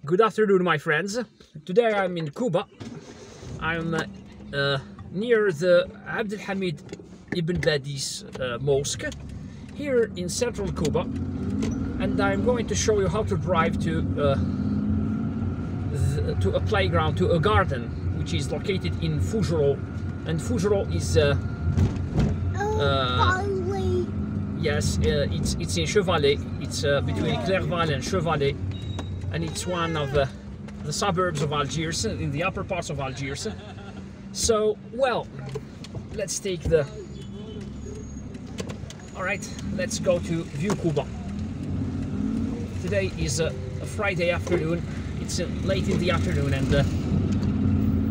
Good afternoon, my friends. Today I'm in Kouba. I'm near the Abdelhamid Ibn Badi's mosque here in central Kouba, and I'm going to show you how to drive to a playground, to a garden, which is located in Fougeroux. And Fougeroux is yes, it's in Chevalley. It's between Clerval and Chevalley, and it's one of the suburbs of Algiers, in the upper parts of Algiers. So, well, let's take the... Alright, let's go to View Kouba. Today is a Friday afternoon. It's late in the afternoon, and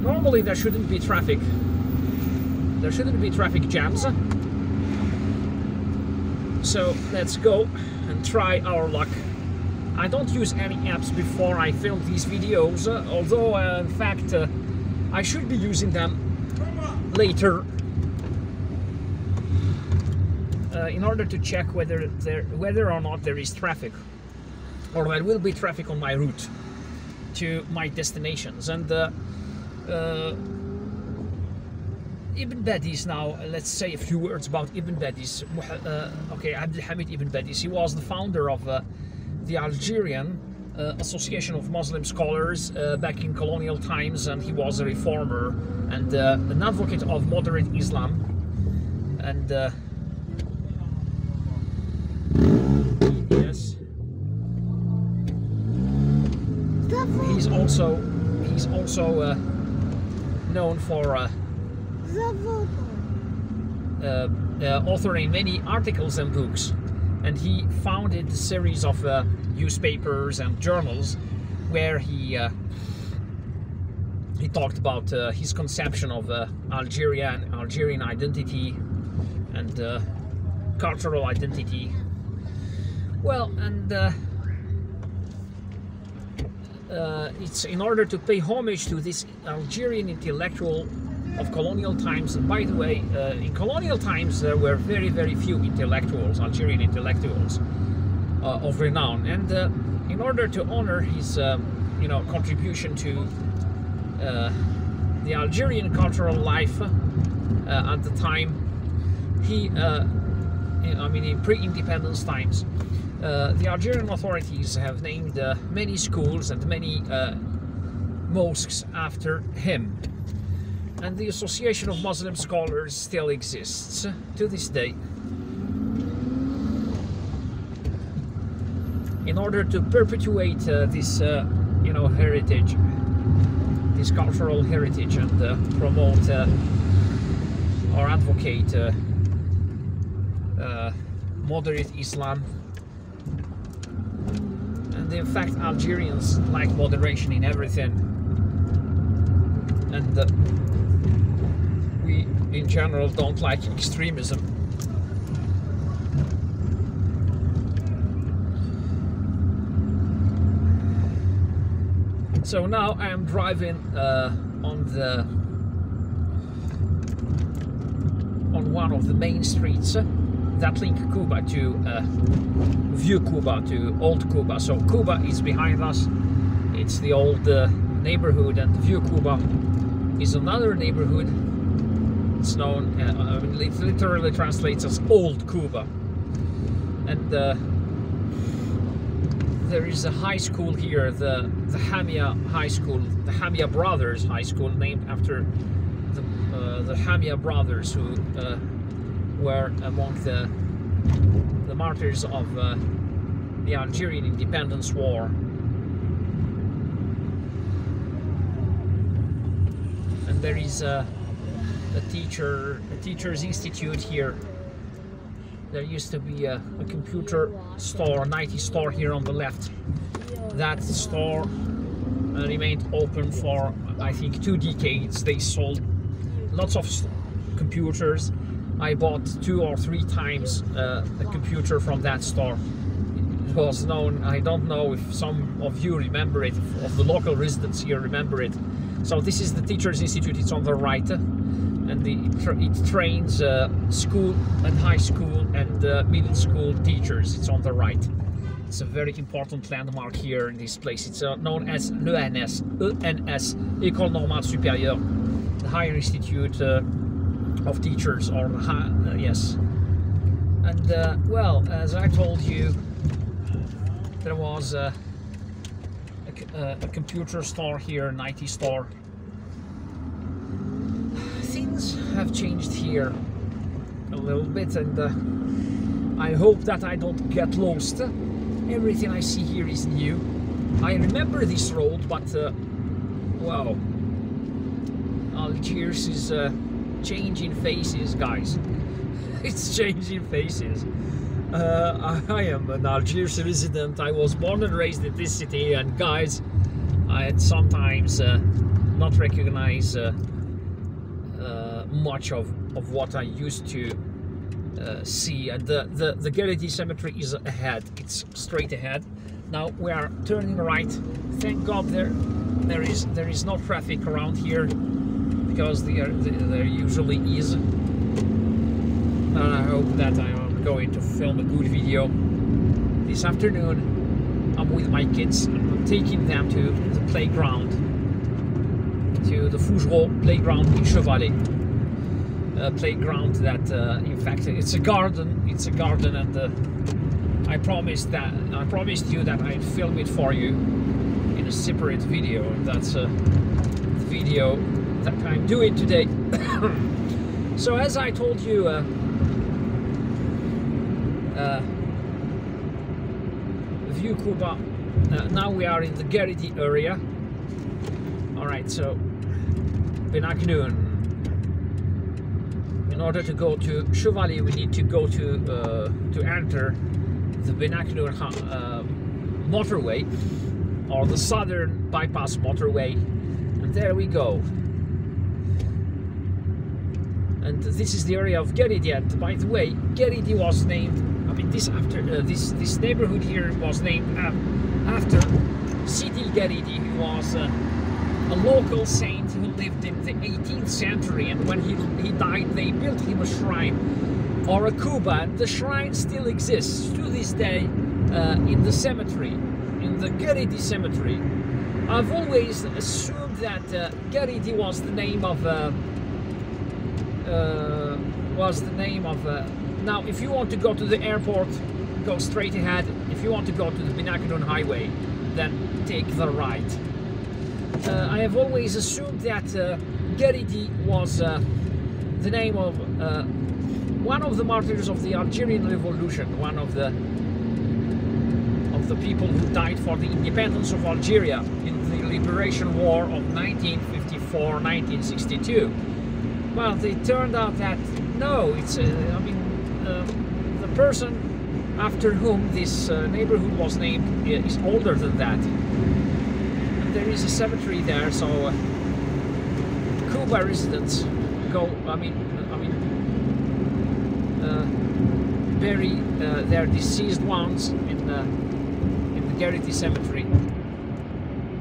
normally there shouldn't be traffic. There shouldn't be traffic jams. So let's go and try our luck. I don't use any apps before I film these videos, although in fact I should be using them later in order to check whether or not there is traffic, or there will be traffic on my route to my destinations. And Ibn Badis now, let's say a few words about Ibn Badis. Okay, Abdelhamid Ibn Badis, he was the founder of the Algerian Association of Muslim Scholars back in colonial times, and he was a reformer and an advocate of moderate Islam. And yes, he's also known for authoring many articles and books, and he founded a series of newspapers and journals where he talked about his conception of Algeria and Algerian identity and cultural identity. Well, and it's in order to pay homage to this Algerian intellectual of colonial times. And by the way, in colonial times there were very, very few intellectuals, Algerian intellectuals of renown, and in order to honor his contribution to the Algerian cultural life at the time, he in pre-independence times, the Algerian authorities have named many schools and many mosques after him. And the Association of Muslim Scholars still exists to this day. In order to perpetuate this, heritage, this cultural heritage, and promote or advocate moderate Islam. And in fact, Algerians like moderation in everything. And we in general don't like extremism. So now I am driving on one of the main streets that link Kouba to Vieux Kouba, to Old Kouba. So Kouba is behind us. It's the old neighborhood, and Vieux Kouba is another neighborhood. It's known, it literally translates as Old Kouba. And there is a high school here, the Hamia High School, the Hamia Brothers High School, named after the Hamia brothers, who were among the martyrs of the Algerian Independence War. And there is a teacher's institute here. There used to be a computer store, an IT store here on the left. That store remained open for, I think, 2 decades. They sold lots of computers. I bought 2 or 3 times a computer from that store. It was known, I don't know if some of you remember it, of the local residents here remember it. So this is the Teachers Institute, it's on the right. And it trains school and high school and middle school teachers. It's on the right. It's a very important landmark here in this place. It's known as l'ENS, ENS, École Normale Supérieure, the Higher Institute of Teachers, or yes. And well, as I told you, there was a computer store here, an IT store. Things have changed here a little bit, and I hope that I don't get lost. Everything I see here is new. I remember this road, but wow, Algiers is changing faces, guys. It's changing faces. I am an Algiers resident. I was born and raised in this city, and guys, I sometimes not recognize much of what I used to see. And the Garidi cemetery is ahead. It's straight ahead. Now we are turning right. Thank God there is no traffic around here, because there usually is. And I hope that I am going to film a good video this afternoon. I'm with my kids. I'm taking them to the playground, to the Fougeroux playground in Chevalley. A playground that, in fact, it's a garden. It's a garden, and I promised you that I'd film it for you in a separate video. And that's the video that I'm doing today. So, as I told you, view Kouba. Now we are in the Garidi area. All right, so in Aknoun. In order to go to Chevalley, we need to go to enter the Aknoun motorway, or the southern bypass motorway, and there we go. And this is the area of Garidi. And by the way, Garidi was named. I mean, this neighborhood here was named after Sidi Garidi, who was a local saint who lived in the 18th century, and when he died, they built him a shrine, or a Kouba, and the shrine still exists to this day in the cemetery, in the Garidi cemetery. I've always assumed that Garidi was the name of now, if you want to go to the airport, go straight ahead. If you want to go to the Aknoun highway, then take the right. I have always assumed that Garidi was the name of one of the martyrs of the Algerian Revolution, one of the people who died for the independence of Algeria in the Liberation War of 1954-1962. Well, it turned out that no, it's the person after whom this neighborhood was named is older than that. And there is a cemetery there, so Kouba residents go. Bury their deceased ones in the Garidi cemetery.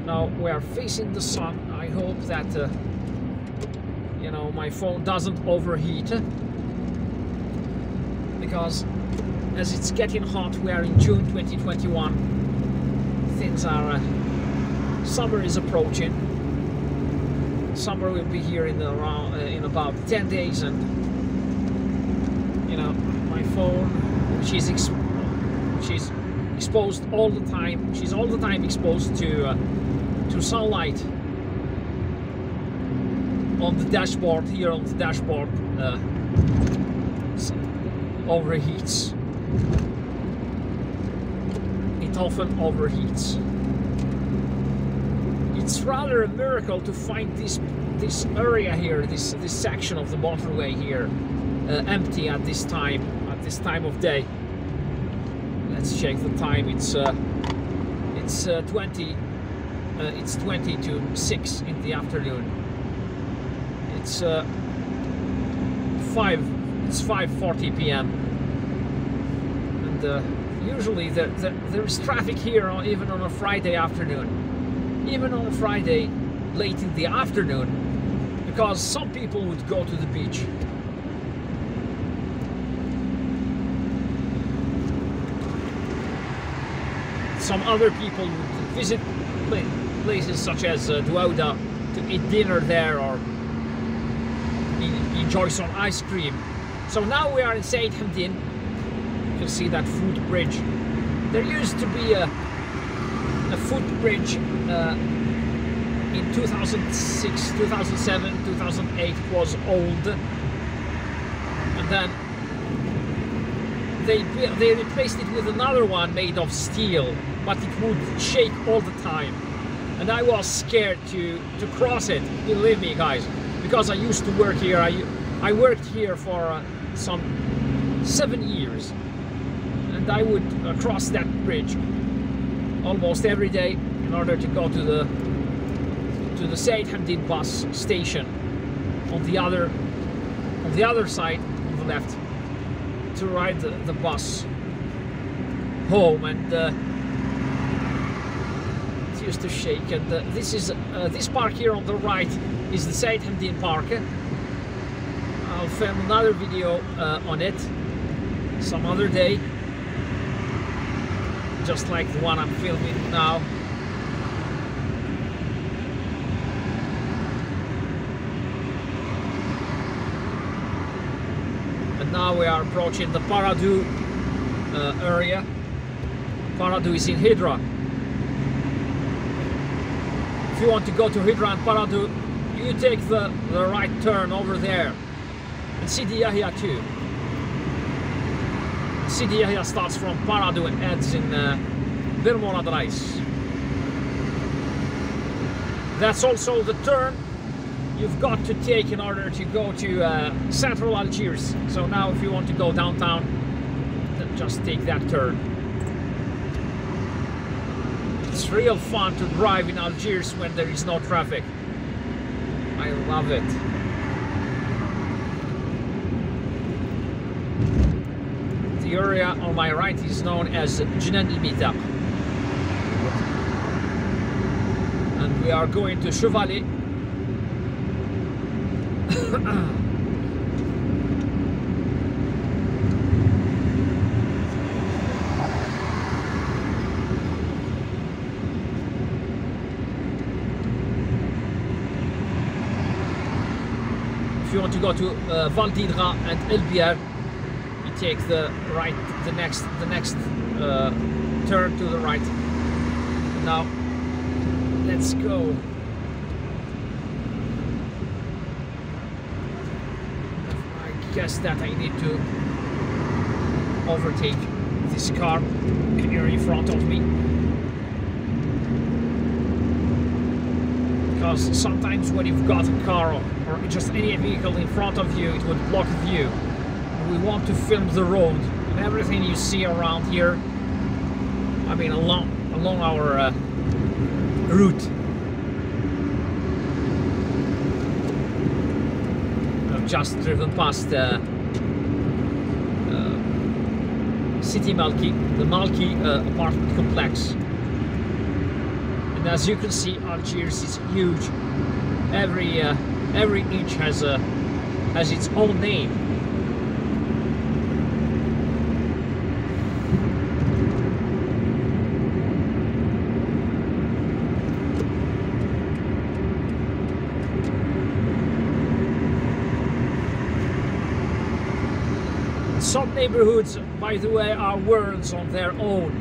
Now we are facing the sun. I hope that you know, my phone doesn't overheat, because as it's getting hot, we are in June 2021. Things are summer is approaching. Summer will be here in in about 10 days, and you know, my phone, which is exposed all the time. She's all the time exposed to sunlight. On the dashboard, here on the dashboard, overheats. It often overheats. It's rather a miracle to find this area here, this section of the motorway here, empty at this time of day. Let's check the time. It's 20 to 6 in the afternoon. It's 5:40 p.m. and usually there is traffic here even on a Friday afternoon, even on a Friday late in the afternoon, because some people would go to the beach. some other people would visit places such as Douada to eat dinner there or enjoy some ice cream. So now we are in Said Hamdin. You can see that footbridge. There used to be a footbridge in 2006, 2007, 2008. It was old, and then they replaced it with another one made of steel, but it would shake all the time, and I was scared to cross it, believe me guys, because I used to work here. I worked here for some 7 years, and I would cross that bridge almost every day in order to go to the Said Hamdin bus station on the other side, on the left, to ride the bus home. And it used to shake. And this park here on the right is the Said Hamdin Park. I'll film another video on it some other day, just like the one I'm filming now. And now we are approaching the Paradou area. Paradou is in Hydra. If you want to go to Hydra and Paradou, you take the right turn over there. And Sidi Yahya too. Sidi Yahya starts from Paradou and ends in Birmona Drais. That's also the turn you've got to take in order to go to central Algiers. So now if you want to go downtown, then just take that turn. It's real fun to drive in Algiers when there is no traffic. I love it. The area on my right is known as Jinan al-Mitaq. And we are going to Chevalley. If you want to go to Val d'Hydra and El Biar, you take the right, the next turn to the right. Now let's go. I guess that I need to overtake this car here in front of me, because sometimes when you've got a car or just any vehicle in front of you, it would block view. We want to film the road and everything you see around here. I mean along our route. I've just driven past City Malki, the Malki apartment complex, and as you can see, Algiers is huge. Every inch has its own name. Some neighborhoods, by the way, are worlds on their own.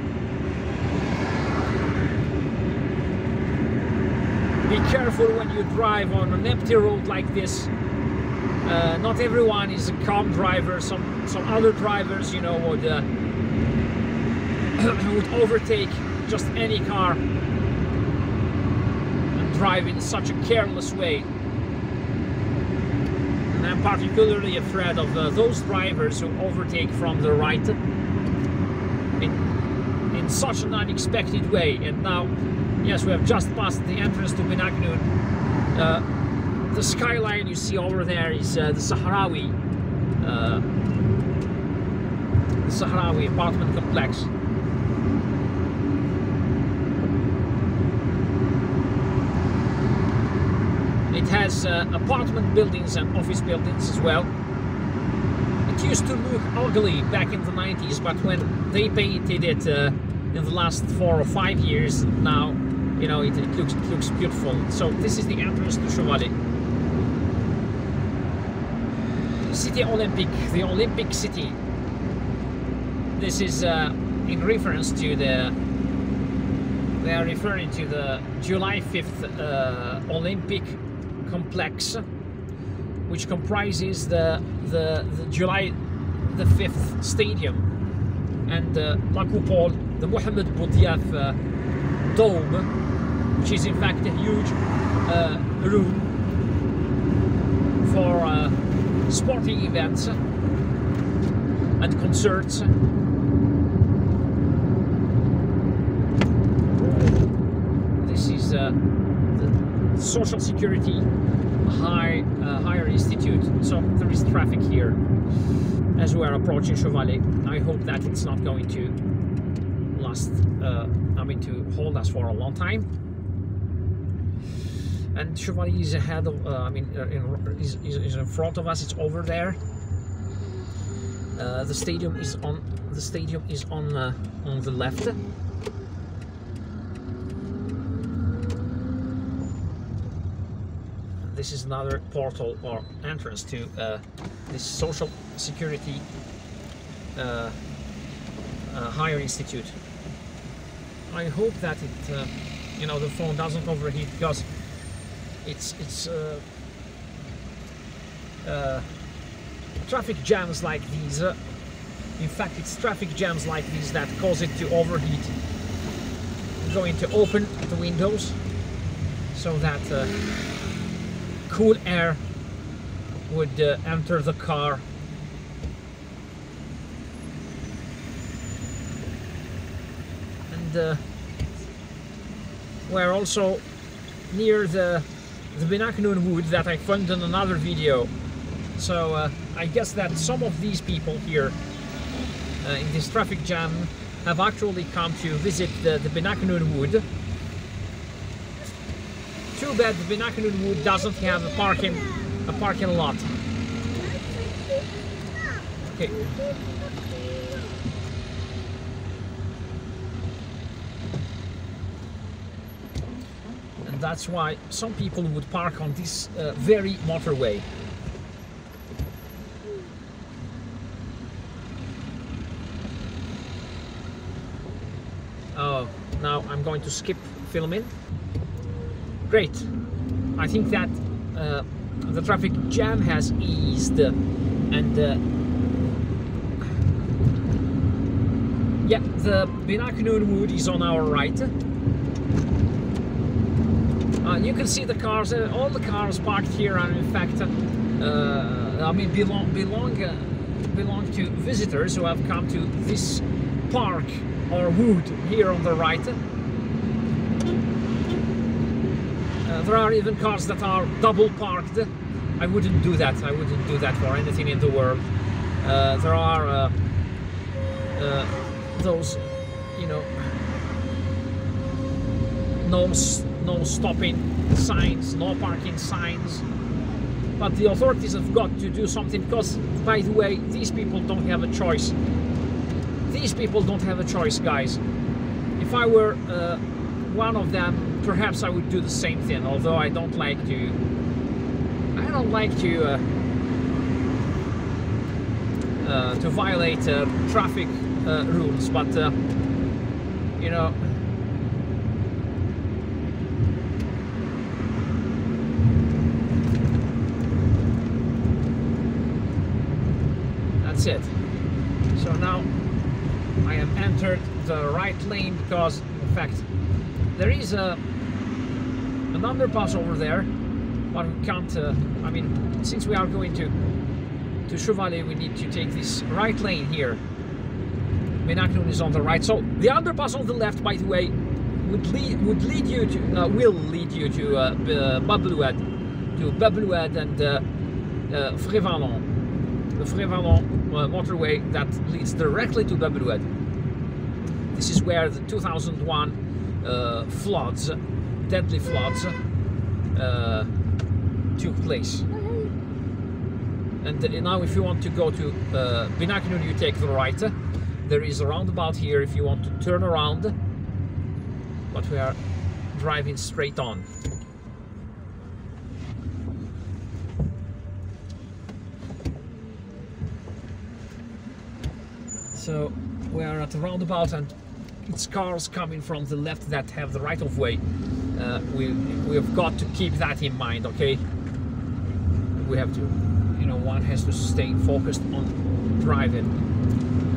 Be careful when you drive on an empty road like this. Not everyone is a calm driver. Some other drivers, you know, would overtake just any car and drive in such a careless way. And I'm particularly afraid of those drivers who overtake from the right in such an unexpected way. And now, yes, we have just passed the entrance to Aknoun. The skyline you see over there is the Sahrawi apartment complex. It has apartment buildings and office buildings as well. It used to look ugly back in the 90s, but when they painted it in the last 4 or 5 years now, you know, it looks beautiful. So this is the entrance to Chevalley. City Olympique, the Olympic City. This is in reference to the, they are referring to the July 5th Olympic complex, which comprises the July the 5th stadium and La Coupole, the Mohammed Boudiaf dome, which is in fact a huge room for sporting events and concerts. This is the Social Security Higher Institute. So there is traffic here as we are approaching Chevalley. I hope that it's not going to last, to hold us for a long time. And Chevalley is ahead of, is in front of us. It's over there. The stadium is on. The stadium is on the left. This is another portal or entrance to this Social Security Higher Institute. I hope that it, you know, the phone doesn't overheat, because it's traffic jams like these. In fact, it's traffic jams like these that cause it to overheat. I'm going to open the windows so that cool air would enter the car. And we're also near the Aknoun wood that I found in another video. So I guess that some of these people here in this traffic jam have actually come to visit the Aknoun wood. Too bad the Aknoun wood doesn't have a parking lot. Okay. And that's why some people would park on this very motorway. Oh, now I'm going to skip filming. Great. I think that the traffic jam has eased, and yeah, the Aknoun wood is on our right. You can see the cars, all the cars parked here are in fact, belong to visitors who have come to this park or wood here on the right. There are even cars that are double parked. I wouldn't do that. I wouldn't do that for anything in the world. There are those, you know, no stopping signs, no parking signs. But the authorities have got to do something, because, by the way, these people don't have a choice. These people don't have a choice, guys. If I were one of them, perhaps I would do the same thing. Although I don't like to violate traffic rules, but you know, that's it. So now I have entered the right lane, because in fact there is an underpass over there, but we can't, since we are going to Chevalley, we need to take this right lane here. Aknoun is on the right, so the underpass on the left, by the way, will lead you to Babloued and Fougeroux, the Fougeroux motorway that leads directly to Babloued. This is where the 2001 floods, deadly floods, took place. And now if you want to go to Aknoun, you take the right. There is a roundabout here if you want to turn around, but we are driving straight on. So we are at the roundabout, and it's cars coming from the left that have the right of way. We've got to keep that in mind, okay? We have to, you know, one has to stay focused on driving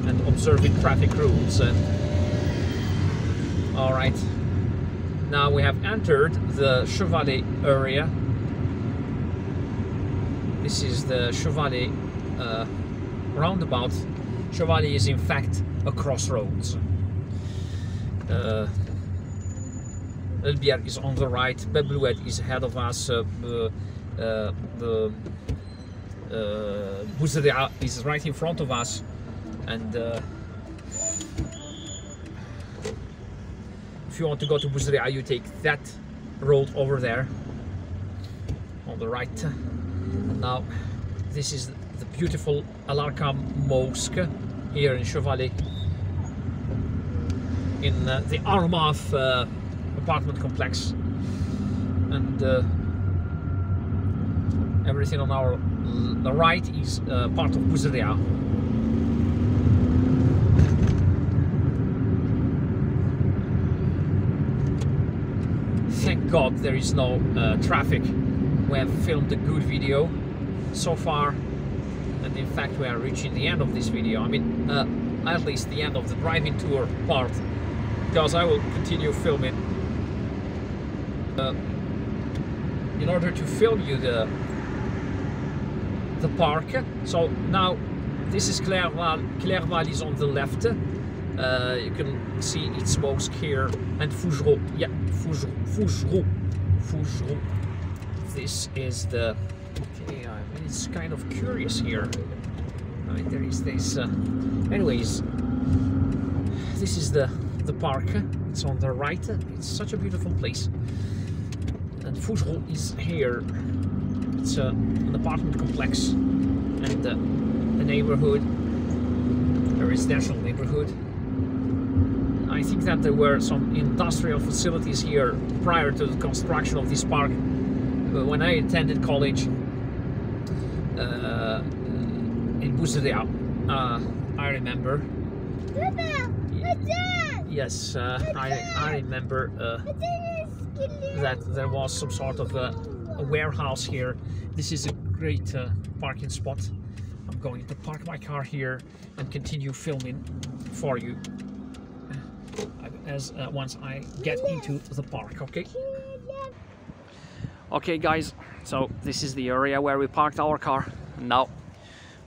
and observing traffic rules. All right, now we have entered the Chevalley area. This is the Chevalley roundabout. Chevalley is in fact a crossroads. Biar is on the right, Bouzareah is ahead of us, Bouzareah is right in front of us, and if you want to go to Bouzareah, you take that road over there on the right. And now this is the beautiful Al-Arkam Mosque here in Chevalley, in the Armaf apartment complex, and everything on our right is part of Bouzareah. Thank God there is no traffic. We have filmed a good video so far, and in fact we are reaching the end of this video. I mean, at least the end of the driving tour part, because I will continue filming in order to film you the park. So now this is Clerval is on the left. You can see its mosque here, and Fougeroux, yeah, Fougeroux. This is the, okay, I mean, it's kind of curious here. I mean, there is this, anyways, this is the park. It's on the right. It's such a beautiful place. And Fougeroux is here. It's an apartment complex, and the neighborhood, a residential neighborhood. I think that there were some industrial facilities here prior to the construction of this park. When I attended college in Bouzareah, I remember. Yes, I remember that there was some sort of a warehouse here. This is a great parking spot. I'm going to park my car here and continue filming for you as once I get into the park. Okay. Okay, guys. So this is the area where we parked our car. And now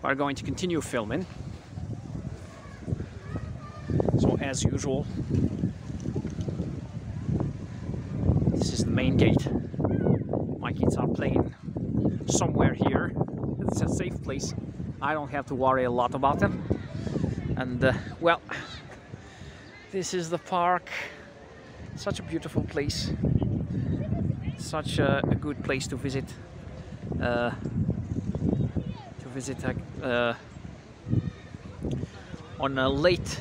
we're going to continue filming. So as usual, this is the main gate. My kids are playing somewhere here. It's a safe place. I don't have to worry a lot about them. And well, this is the park. Such a beautiful place. Such a good place to visit. On a late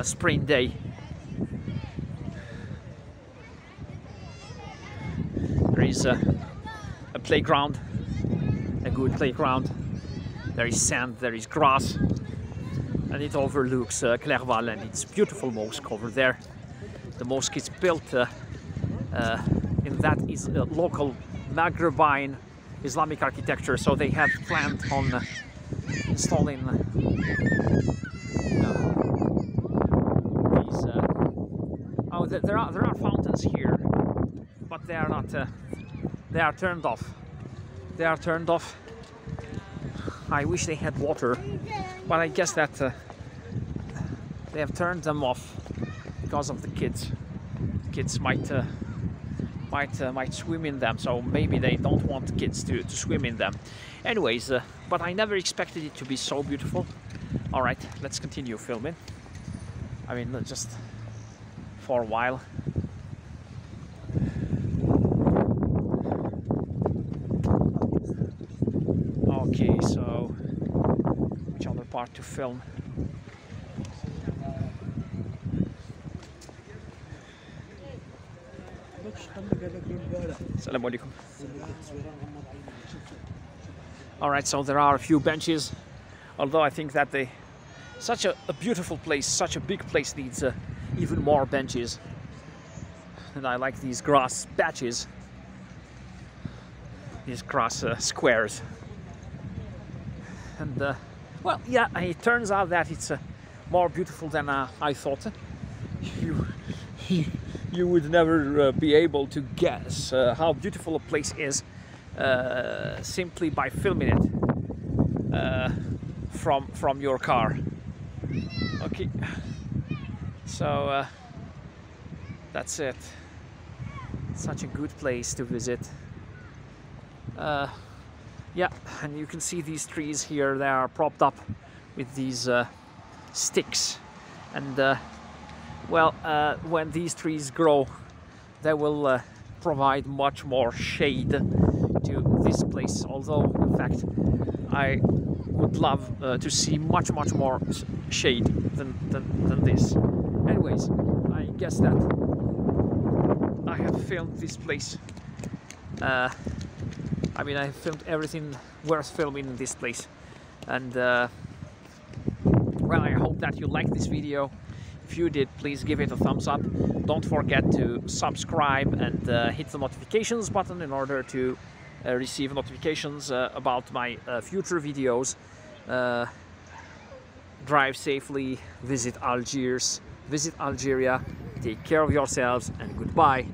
spring day. There is a playground, a good playground. There is sand, there is grass, and it overlooks Clerval and its beautiful mosque over there. The mosque is built in that is local Maghrebine Islamic architecture, so they have planned on installing these. Oh, there are fountains here, but they are not. They are turned off. They are turned off. I wish they had water, but I guess that they have turned them off because of the kids. Kids might swim in them, so maybe they don't want kids to swim in them. Anyways, but I never expected it to be so beautiful. All right, let's continue filming. I mean, just for a while. Okay, part to film. Assalamu alaikum. All right, so there are a few benches, although I think that such a beautiful place, such a big place needs even more benches. And I like these grass patches, these grass squares. And well, yeah, it turns out that it's more beautiful than I thought. You would never be able to guess how beautiful a place is simply by filming it from your car. Okay, so that's it. Such a good place to visit. Yeah, and you can see these trees here. They are propped up with these sticks, and well, when these trees grow, they will provide much more shade to this place. Although, in fact, I would love to see much more shade than this. Anyways, I guess that I have filmed this place. I mean, I have filmed everything worth filming in this place, and well, I hope that you liked this video. If you did, please give it a thumbs up. Don't forget to subscribe and hit the notifications button in order to receive notifications about my future videos. Drive safely, visit Algiers, visit Algeria, take care of yourselves, and goodbye.